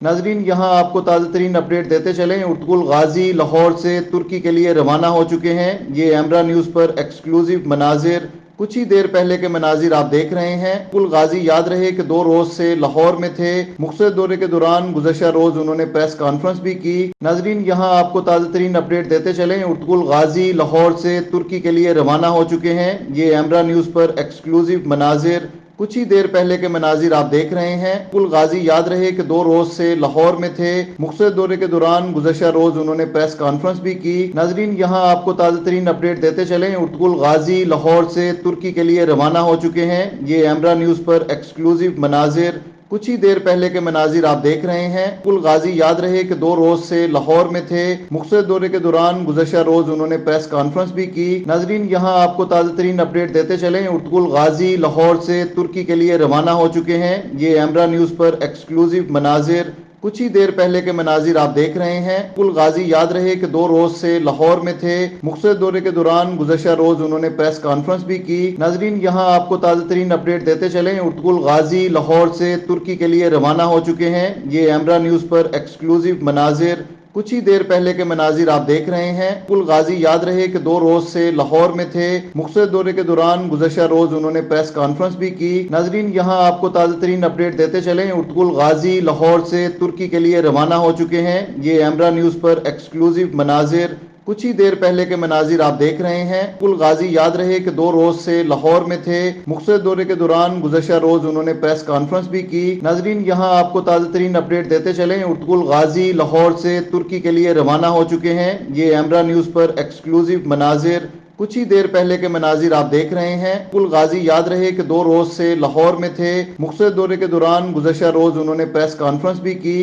ناظرین یہاں آپ کو تازہ ترین اپڈیٹ دیتے چلیں۔ ارطغرل غازی لاہور سے ترکی کے لیے روانہ ہو چکے ہیں۔ یہ ایمرا نیوز پر ایکسکلوزیو مناظر کچھ ہی دیر پہلے کے مناظر آپ دیکھ رہے ہیں۔ ارطغرل غازی یاد رہے کہ 2 روز سے لاہور میں تھے۔ مختصر دورے کے دوران گزشتہ روز انہوں نے پریس کانفرنس بھی کی۔ ناظرین یہاں آپ کو تازہ ترین اپڈیٹ دیتے چلیں۔ ارطغرل غازی لاہور سے ترکی کے لیے روانہ ہو چکے ہیں۔ یہ ایمرا نیوز پر ایکسکلوزیو مناظر کچھ ہی دیر پہلے کے مناظر آپ دیکھ رہے ہیں۔ ارطغرل غازی یاد رہے کہ 2 روز سے لاہور میں تھے۔ مختصر دورے کے دوران گزشتہ روز انہوں نے پریس کانفرنس بھی کی۔ ناظرین یہاں آپ کو تازہ ترین اپڈیٹ دیتے چلیں۔ ارطغرل غازی لاہور سے ترکی کے لیے روانہ ہو چکے ہیں۔ یہ ایمرا نیوز پر ایکسکلوزیو مناظر کچھ ہی دیر پہلے کے مناظر آپ دیکھ رہے ہیں۔ ارطغرل غازی یاد رہے کہ 2 روز سے لاہور میں تھے۔ مختصر دورے کے دوران گزشتہ روز انہوں نے پریس کانفرنس بھی کی۔ ناظرین یہاں آپ کو تازہ ترین اپڈیٹ دیتے چلیں۔ ارطغرل غازی لاہور سے ترکی کے لیے روانہ ہو چکے ہیں۔ یہ ایمرا نیوز پر ایکسکلوزیو مناظر کچھ ہی دیر پہلے کے مناظر آپ دیکھ رہے ہیں۔ ارطغرل غازی یاد رہے کہ 2 روز سے لاہور میں تھے۔ مختصر دورے کے دوران گزشتہ روز انہوں نے پریس کانفرنس بھی کی۔ ناظرین یہاں آپ کو تازہ ترین اپڈیٹ دیتے چلیں۔ ارطغرل غازی لاہور سے ترکی کے لیے روانہ ہو چکے ہیں۔ یہ ایمرا نیوز پر ایکسکلوزیو مناظر کچھ ہی دیر پہلے کے مناظر آپ دیکھ رہے ہیں۔ ارطغرل غازی یاد رہے کہ 2 روز سے لاہور میں تھے۔ مختصر دورے کے دوران گزشتہ روز انہوں نے پریس کانفرنس بھی کی۔ ناظرین یہاں آپ کو تازہ ترین اپڈیٹ دیتے چلیں۔ ارطغرل غازی لاہور سے ترکی کے لیے روانہ ہو چکے ہیں۔ یہ ایمرا نیوز پر ایکسکلوزیو مناظر کچھ ہی دیر پہلے کے مناظر آپ دیکھ رہے ہیں۔ ارطغرل غازی یاد رہے کہ 2 روز سے لاہور میں تھے۔ مختصر دورے کے دوران گزشتہ روز انہوں نے پریس کانفرنس بھی کی۔ ناظرین یہاں آپ کو تازہ ترین اپڈیٹ دیتے چلیں۔ ارطغرل غازی لاہور سے ترکی کے لیے روانہ ہو چکے ہیں۔ یہ ایمرا نیوز پر ایکسکلوزیو مناظر کچھ ہی دیر پہلے کے مناظر آپ دیکھ رہے ہیں۔ ارطغرل غازی یاد رہے کہ 2 روز سے لاہور میں تھے۔ مختصر دورے کے دوران گزشتہ روز انہوں نے پریس کانفرنس بھی کی۔